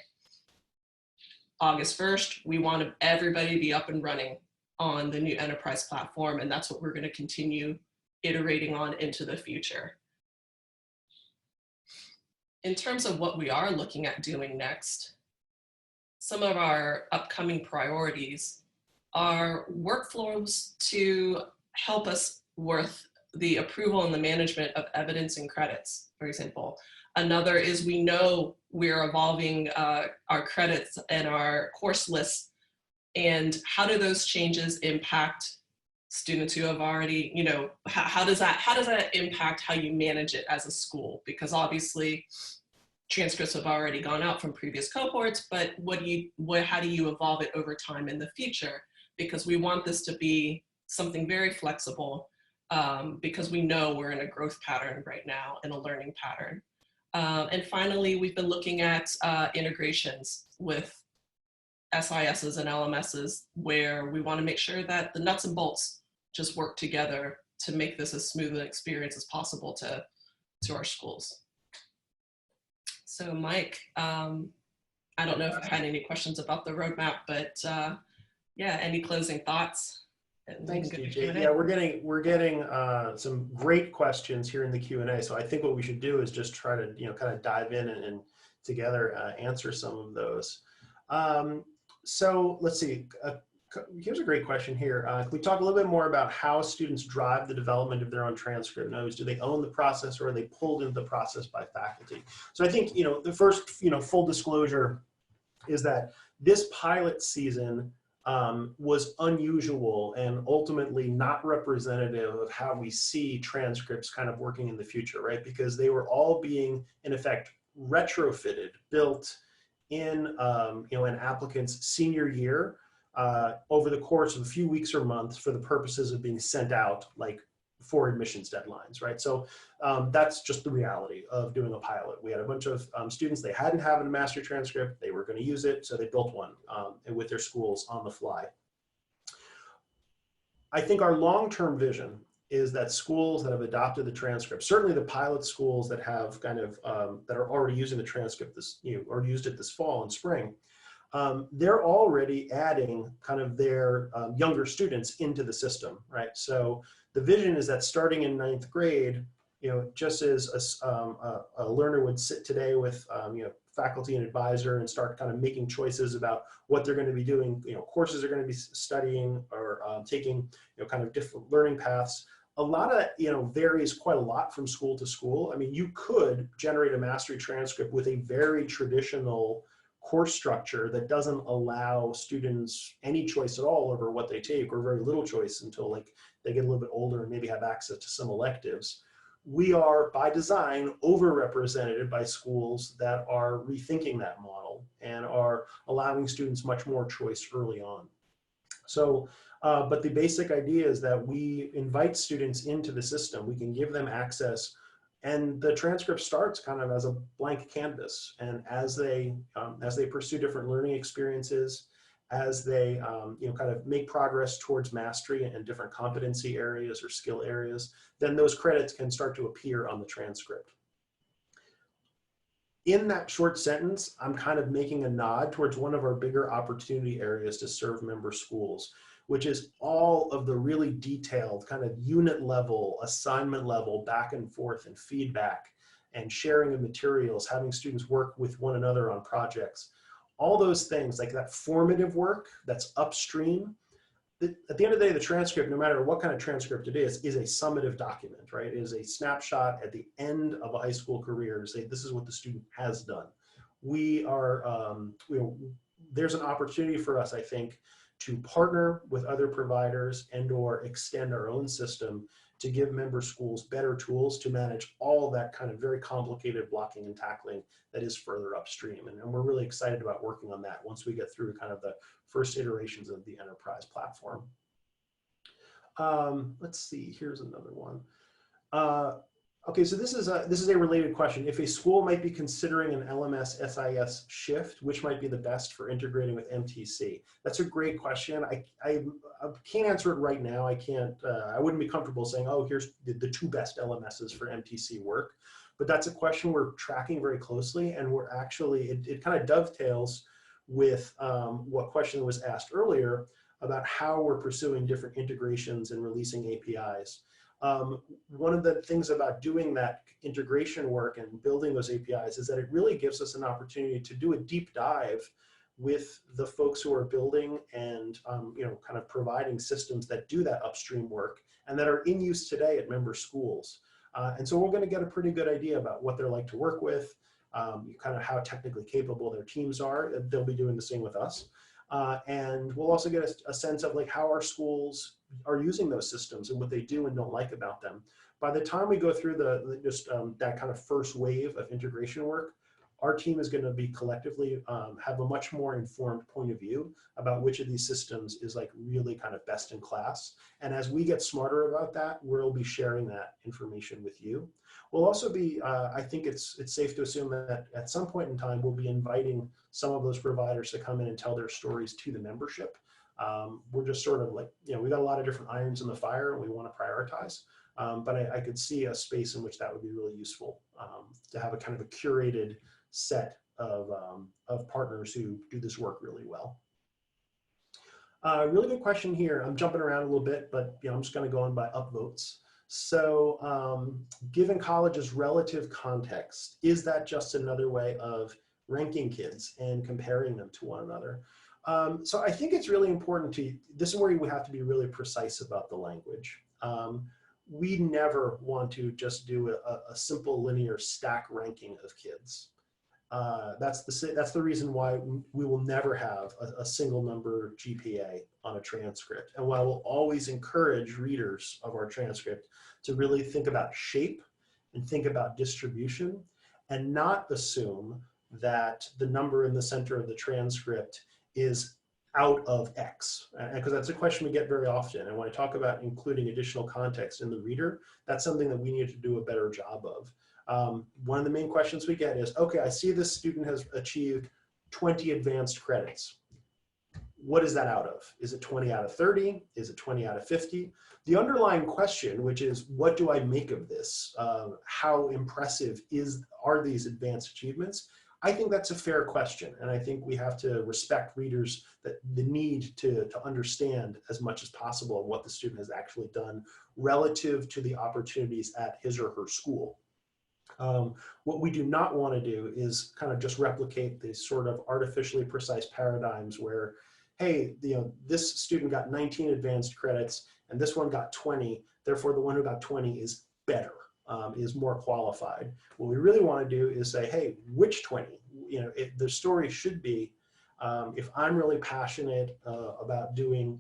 August 1st, we want everybody to be up and running on the new enterprise platform, and that's what we're going to continue iterating on into the future. In terms of what we are looking at doing next, some of our upcoming priorities are workflows to help us with the approval and the management of evidence and credits, for example. Another is, we know we're evolving our credits and our course lists, and how do those changes impact students who have already, you know, how does that impact how you manage it as a school? Because obviously transcripts have already gone out from previous cohorts, but how do you evolve it over time in the future? Because we want this to be something very flexible, because we know we're in a growth pattern right now, in a learning pattern. And finally, we've been looking at integrations with SISs and LMSs, where we want to make sure that the nuts and bolts just work together to make this as smooth an experience as possible to our schools. So Mike, I don't know if you had any questions about the roadmap, but yeah, any closing thoughts? Thanks, DJ. Yeah, we're getting some great questions here in the Q&A. So I think what we should do is just try to, you know, kind of dive in and together answer some of those. So let's see. Here's a great question here. Can we talk a little bit more about how students drive the development of their own transcript? In other words, do they own the process, or are they pulled into the process by faculty? So I think, you know, the first, you know, full disclosure is that this pilot season was unusual and ultimately not representative of how we see transcripts kind of working in the future, right? Because they were all being, in effect, retrofitted, built in, you know, an applicant's senior year over the course of a few weeks or months for the purposes of being sent out, like, for admissions deadlines, right? So that's just the reality of doing a pilot. We had a bunch of students, they hadn't had a mastery transcript, they were going to use it, so they built one with their schools on the fly. I think our long-term vision is that schools that have adopted the transcript, certainly the pilot schools that have kind of, that are already using the transcript this, you know, or used it this fall and spring, they're already adding kind of their younger students into the system, right? So the vision is that starting in 9th grade, you know, just as a learner would sit today with, you know, faculty and advisor and start kind of making choices about what they're going to be doing, you know, courses they're going to be studying or taking, you know, kind of different learning paths. A lot of that, you know, varies quite a lot from school to school. I mean, you could generate a mastery transcript with a very traditional course structure that doesn't allow students any choice at all over what they take, or very little choice until, like, they get a little bit older and maybe have access to some electives. We are, by design, overrepresented by schools that are rethinking that model and are allowing students much more choice early on. So, but the basic idea is that we invite students into the system. We can give them access And the transcript starts kind of as a blank canvas. And as they pursue different learning experiences, as they kind of make progress towards mastery and different competency areas or skill areas, then those credits can start to appear on the transcript. In that short sentence, I'm kind of making a nod towards one of our bigger opportunity areas to serve member schools, which is all of the really detailed kind of unit level, assignment level, back and forth and feedback and sharing of materials, having students work with one another on projects. All those things, like that formative work that's upstream. At the end of the day, the transcript, no matter what kind of transcript it is a summative document, right? It is a snapshot at the end of a high school career to say, this is what the student has done. We are, there's an opportunity for us, I think, to partner with other providers and or extend our own system to give member schools better tools to manage all that kind of very complicated blocking and tackling that is further upstream. And we're really excited about working on that once we get through kind of the first iterations of the enterprise platform. Let's see, here's another one. Okay, so this is a related question. If a school might be considering an LMS SIS shift, which might be the best for integrating with MTC? That's a great question. I can't answer it right now. I can't. I wouldn't be comfortable saying, oh, here's the two best LMSs for MTC work. But that's a question we're tracking very closely, and we're actually it kind of dovetails with what question was asked earlier about how we're pursuing different integrations and releasing APIs. One of the things about doing that integration work and building those APIs is that it really gives us an opportunity to do a deep dive with the folks who are building and kind of providing systems that do that upstream work and that are in use today at member schools. And so we're going to get a pretty good idea about what they're like to work with, kind of how technically capable their teams are. They'll be doing the same with us. And we'll also get a sense of like how our schools are using those systems and what they do and don't like about them. By the time we go through that kind of first wave of integration work, our team is going to be collectively have a much more informed point of view about which of these systems is like really kind of best in class. And as we get smarter about that, we'll be sharing that information with you. We'll also be, I think it's safe to assume that at some point in time, we'll be inviting some of those providers to come in and tell their stories to the membership. We're just sort of like, we've got a lot of different irons in the fire and we want to prioritize. But I could see a space in which that would be really useful to have a kind of a curated set of partners who do this work really well. Really good question here. I'm jumping around a little bit, but I'm just going to go on by upvotes. So given college's relative context, is that just another way of ranking kids and comparing them to one another? So I think it's really important this is where we have to be really precise about the language. We never want to just do a simple linear stack ranking of kids. That's the reason why we will never have a single number GPA on a transcript, and why we'll always encourage readers of our transcript to really think about shape and think about distribution and not assume that the number in the center of the transcript is out of X, because that's a question we get very often. And when I talk about including additional context in the reader, that's something that we need to do a better job of. One of the main questions we get is, okay, I see this student has achieved 20 advanced credits. What is that out of? Is it 20 out of 30? Is it 20 out of 50? The underlying question, which is, what do I make of this? How impressive are these advanced achievements? I think that's a fair question, and I think we have to respect readers that the need to understand as much as possible what the student has actually done relative to the opportunities at his or her school. What we do not want to do is kind of just replicate these sort of artificially precise paradigms where, hey, this student got 19 advanced credits and this one got 20, therefore the one who got 20 is better. Is more qualified. What we really want to do is say, hey, which 20? The story should be, if I'm really passionate about doing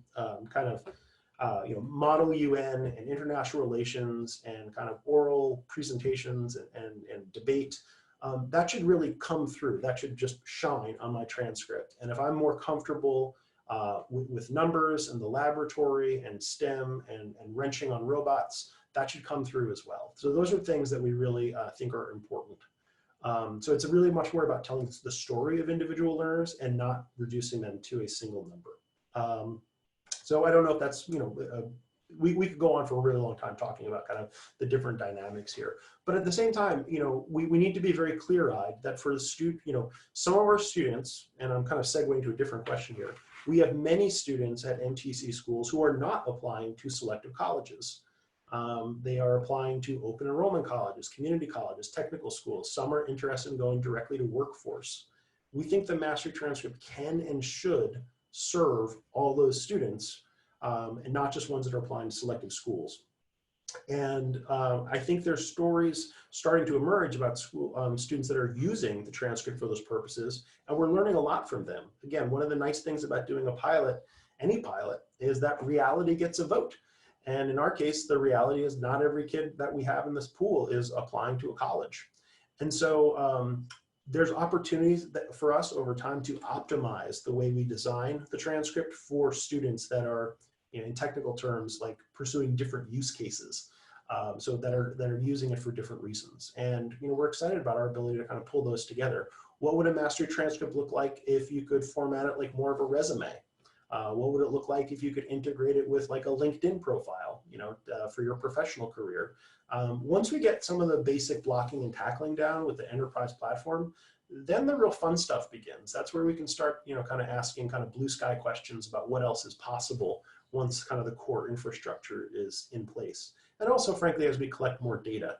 model UN and international relations and kind of oral presentations and debate, that should really come through. That should just shine on my transcript. And if I'm more comfortable with numbers and the laboratory and STEM and wrenching on robots, that should come through as well. So those are things that we really think are important. So it's really much more about telling the story of individual learners and not reducing them to a single number. So I don't know if that's, we could go on for a really long time talking about kind of the different dynamics here. But at the same time, we need to be very clear-eyed that for the student, some of our students, and I'm kind of segueing to a different question here, we have many students at MTC schools who are not applying to selective colleges. They are applying to open enrollment colleges, community colleges, technical schools. Some are interested in going directly to workforce. We think the Mastery Transcript can and should serve all those students, and not just ones that are applying to selective schools. And I think there's stories starting to emerge about school students that are using the transcript for those purposes, and we're learning a lot from them. Again, one of the nice things about doing a pilot, any pilot, is that reality gets a vote. And in our case, the reality is not every kid that we have in this pool is applying to a college. And so there's opportunities for us over time to optimize the way we design the transcript for students that are, in technical terms, like pursuing different use cases, so that are using it for different reasons. And we're excited about our ability to kind of pull those together. What would a Mastery Transcript look like if you could format it like more of a resume? What would it look like if you could integrate it with like a LinkedIn profile, for your professional career? Once we get some of the basic blocking and tackling down with the enterprise platform, then the real fun stuff begins. That's where we can start, kind of asking kind of blue sky questions about what else is possible once kind of the core infrastructure is in place. And also, frankly, as we collect more data.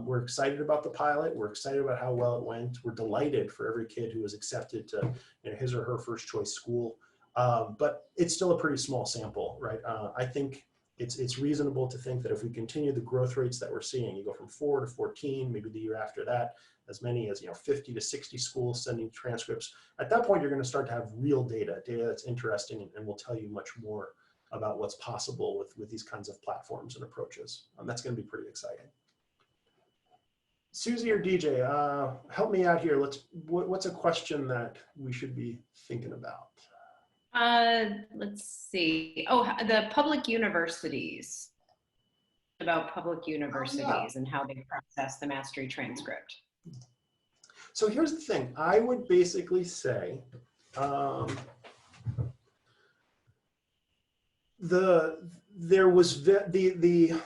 We're excited about the pilot. We're excited about how well it went. We're delighted for every kid who was accepted to his or her first choice school. But it's still a pretty small sample, right? I think it's reasonable to think that if we continue the growth rates that we're seeing, you go from 4 to 14, maybe the year after that, as many as 50 to 60 schools sending transcripts. At that point, you're going to start to have real data that's interesting and will tell you much more about what's possible with these kinds of platforms and approaches. That's going to be pretty exciting. Susie or DJ, help me out here. What's a question that we should be thinking about? Let's see. Oh, the public universities. About public universities and how they process the Mastery Transcript. So here's the thing. I would basically say there was the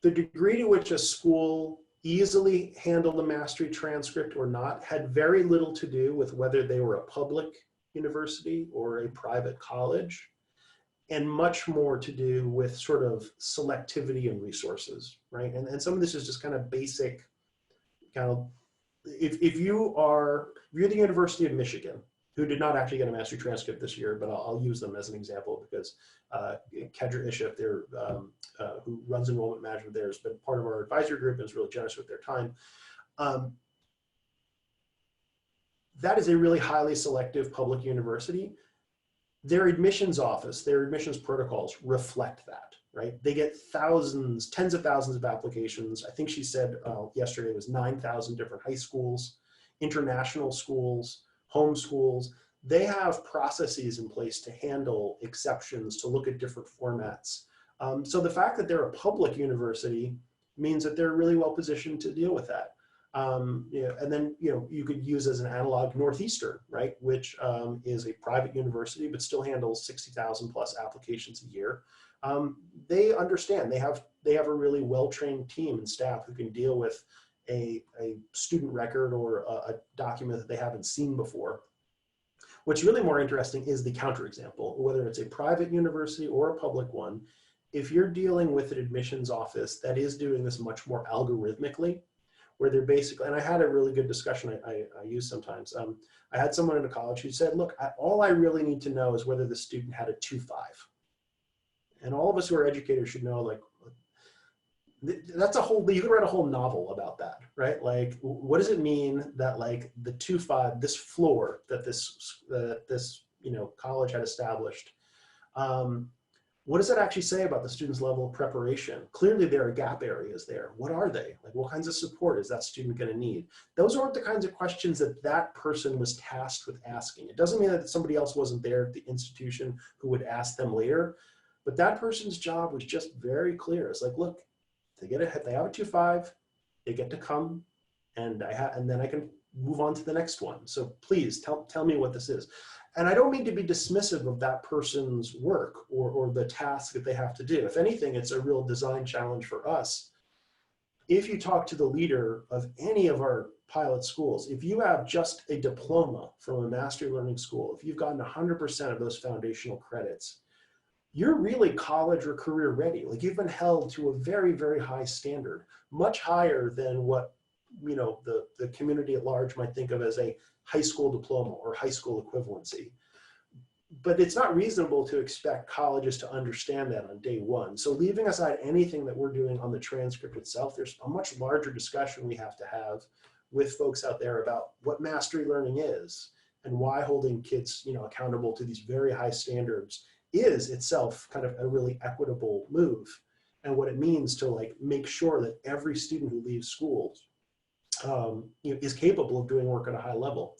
degree to which a school easily handled a Mastery Transcript or not had very little to do with whether they were a public university or a private college, and much more to do with sort of selectivity and resources, right? And some of this is just kind of basic, kind of, if you're the University of Michigan, who did not actually get a Mastery Transcript this year, but I'll use them as an example because Kedra Ishif, who runs enrollment management there, has been part of our advisory group and is really generous with their time. That is a really highly selective public university. Their admissions office, their admissions protocols reflect that, right? They get thousands, tens of thousands of applications. I think she said yesterday it was 9,000 different high schools, international schools, home schools. They have processes in place to handle exceptions, to look at different formats. So the fact that they're a public university means that they're really well positioned to deal with that. And then you could use as an analog Northeastern, right, which is a private university but still handles 60,000 plus applications a year. They understand. They have a really well-trained team and staff who can deal with a student record or a document that they haven't seen before. What's really more interesting is the counterexample, whether it's a private university or a public one. If you're dealing with an admissions office that is doing this much more algorithmically, where they're basically, and I had a really good discussion I use sometimes. I had someone in a college who said, look, all I really need to know is whether the student had a 2.5. And all of us who are educators should know, like, that's you could write a whole novel about that, right? Like, what does it mean that like the 2.5, this floor that this college had established, what does that actually say about the student's level of preparation? Clearly there are gap areas there. What are they? Like, what kinds of support is that student going to need? Those aren't the kinds of questions that person was tasked with asking. It doesn't mean that somebody else wasn't there at the institution who would ask them later, But that person's job was just very clear. It's like, look, they have a 2.5, they get to come, and then I can move on to the next one. So please tell me what this is. And I don't mean to be dismissive of that person's work or the task that they have to do. If anything, it's a real design challenge for us. If you talk to the leader of any of our pilot schools, if you have just a diploma from a mastery learning school, if you've gotten 100% of those foundational credits, you're really college or career ready. Like, you've been held to a very, very high standard, much higher than what, you know, the community at large might think of as a high school diploma or high school equivalency. But it's not reasonable to expect colleges to understand that on day one. So leaving aside anything that we're doing on the transcript itself, there's a much larger discussion we have to have with folks out there about what mastery learning is and why holding kids, you know, accountable to these very high standards is itself kind of a really equitable move, and what it means to, like, make sure that every student who leaves school you know, is capable of doing work at a high level.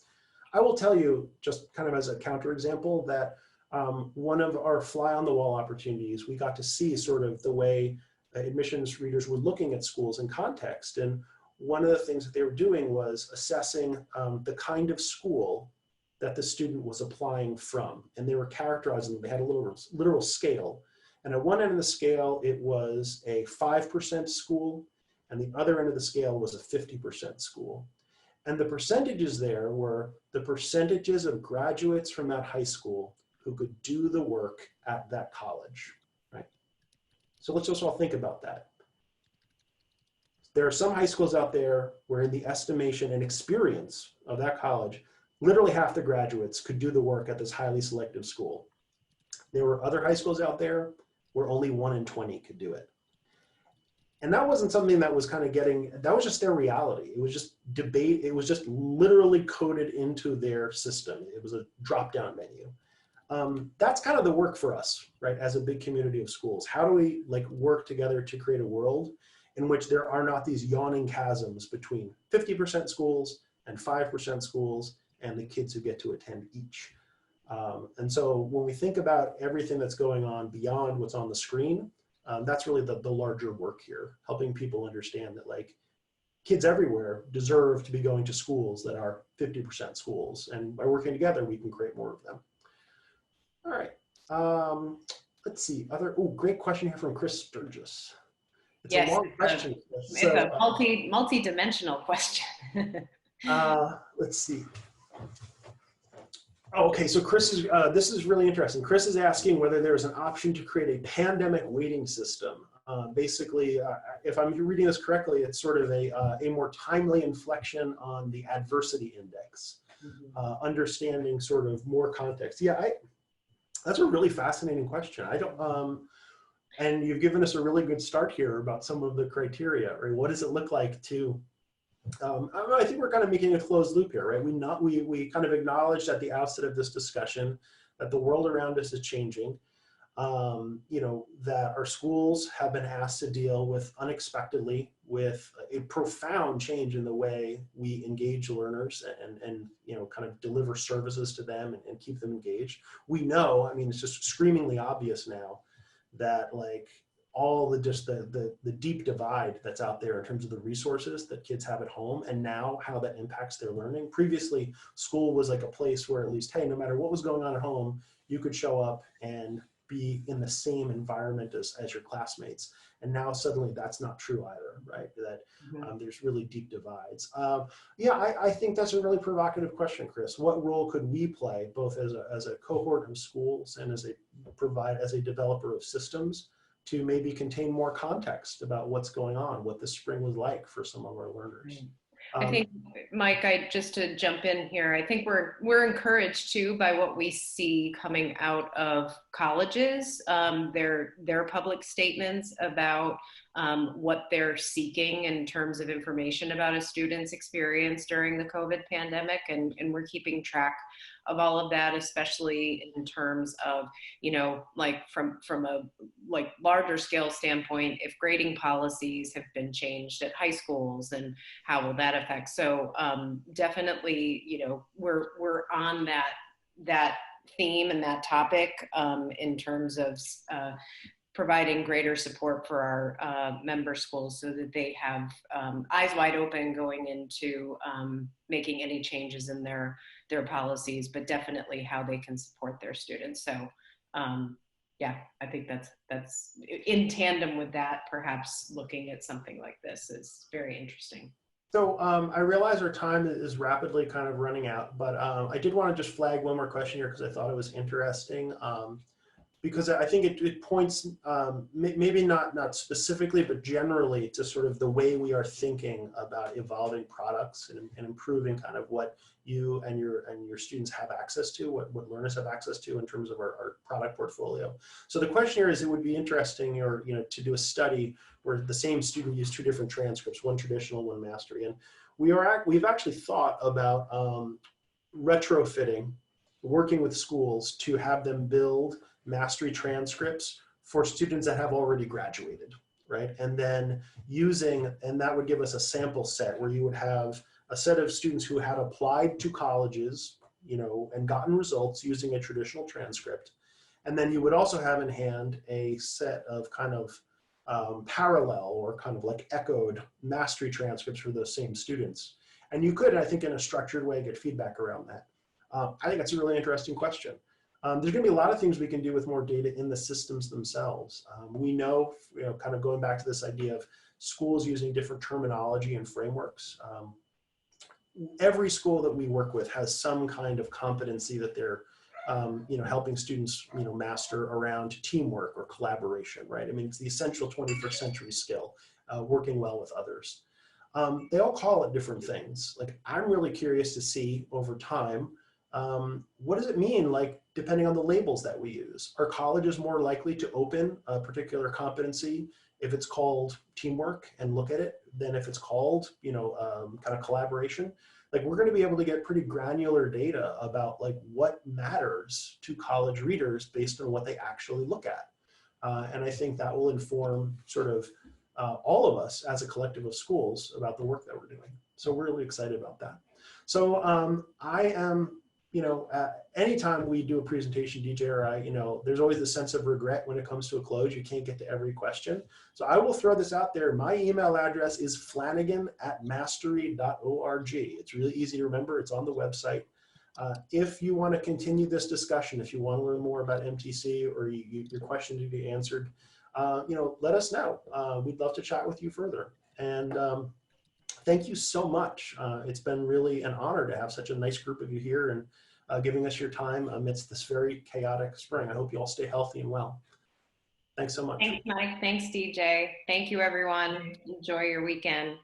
I will tell you, just kind of as a counterexample, that one of our fly on the wall opportunities, we got to see sort of the way admissions readers were looking at schools in context. And one of the things that they were doing was assessing the kind of school that the student was applying from. And they were characterizing them. They had a literal scale. And at one end of the scale, it was a 5% school, and the other end of the scale was a 50% school. And the percentages there were the percentages of graduates from that high school who could do the work at that college, right? So let's just all think about that. There are some high schools out there where, in the estimation and experience of that college, literally half the graduates could do the work at this highly selective school. There were other high schools out there where only 1 in 20 could do it. And that wasn't something that was kind of that was just their reality. It was just debate. It was just literally coded into their system. It was a drop-down menu. That's kind of the work for us, right? As a big community of schools, how do we, like, work together to create a world in which there are not these yawning chasms between 50% schools and 5% schools and the kids who get to attend each. And so when we think about everything that's going on beyond what's on the screen, that's really the larger work here, helping people understand that, like, kids everywhere deserve to be going to schools that are 50% schools. And by working together, we can create more of them. All right. Let's see. Great question here from Chris Sturgis. It's Yes, a long question. It's a multi-dimensional question. Let's see. Okay, so Chris is, this is really interesting. Chris is asking whether there's an option to create a pandemic weighting system. Basically, if I'm reading this correctly, it's sort of a more timely inflection on the adversity index, understanding sort of more context. Yeah, that's a really fascinating question. I don't, and you've given us a really good start here about some of the criteria, right? What does it look like to, I think we're kind of making a closed loop here, right? We kind of acknowledged at the outset of this discussion that the world around us is changing, you know, that our schools have been asked to deal with unexpectedly with a profound change in the way we engage learners and you know, kind of deliver services to them and keep them engaged. We know, I mean, it's just screamingly obvious now that, like, all the deep divide that's out there in terms of the resources that kids have at home, and now how that impacts their learning. Previously, school was like a place where, at least, hey, no matter what was going on at home, you could show up and be in the same environment as your classmates. And now suddenly that's not true either, right? That there's really deep divides. Yeah, I think that's a really provocative question, Chris. What role could we play, both as a cohort of schools and as a developer of systems, to maybe contain more context about what's going on, what the spring was like for some of our learners? I think, Mike, just to jump in here, I think we're encouraged too by what we see coming out of colleges, their public statements about what they're seeking in terms of information about a student's experience during the COVID pandemic, and we're keeping track of all of that, especially in terms of, you know, like from a like larger scale standpoint, if grading policies have been changed at high schools and how will that affect. So definitely, you know, we're on that theme and that topic in terms of providing greater support for our member schools so that they have eyes wide open going into making any changes in their policies, but definitely how they can support their students. So yeah, I think that's in tandem with that, perhaps looking at something like this is very interesting. So I realize our time is rapidly kind of running out, but I did want to just flag one more question here because I thought it was interesting. Because I think it points, maybe not specifically, but generally to sort of the way we are thinking about evolving products and improving kind of what you and your students have access to, what learners have access to in terms of our product portfolio. So the question here is, it would be interesting, to do a study where the same student used two different transcripts, one traditional, one mastery, and we've actually thought about retrofitting, working with schools to have them build mastery transcripts for students that have already graduated, right? And then and that would give us a sample set where you would have a set of students who had applied to colleges, and gotten results using a traditional transcript. And then you would also have in hand a set of kind of parallel or kind of like echoed mastery transcripts for those same students. And you could, I think, in a structured way, get feedback around that. I think that's a really interesting question. There's going to be a lot of things we can do with more data in the systems themselves. We know, kind of going back to this idea of schools using different terminology and frameworks. Every school that we work with has some kind of competency that they're, helping students, master around teamwork or collaboration, right? I mean, it's the essential 21st century skill, working well with others. They all call it different things. Like, I'm really curious to see over time, what does it mean, like, depending on the labels that we use? Are colleges more likely to open a particular competency if it's called teamwork and look at it than if it's called, kind of collaboration? Like, we're going to be able to get pretty granular data about like what matters to college readers based on what they actually look at. And I think that will inform sort of all of us as a collective of schools about the work that we're doing. So we're really excited about that. So I am, anytime we do a presentation, DJ or I, there's always this sense of regret when it comes to a close. You can't get to every question. So I will throw this out there. My email address is flanagan@mastery.org. It's really easy to remember. It's on the website. If you want to continue this discussion, if you want to learn more about MTC or your question to be answered, let us know. We'd love to chat with you further. And thank you so much. It's been really an honor to have such a nice group of you here and giving us your time amidst this very chaotic spring. I hope you all stay healthy and well. Thanks so much. Thanks, Mike. Thanks, DJ. Thank you, everyone. Enjoy your weekend.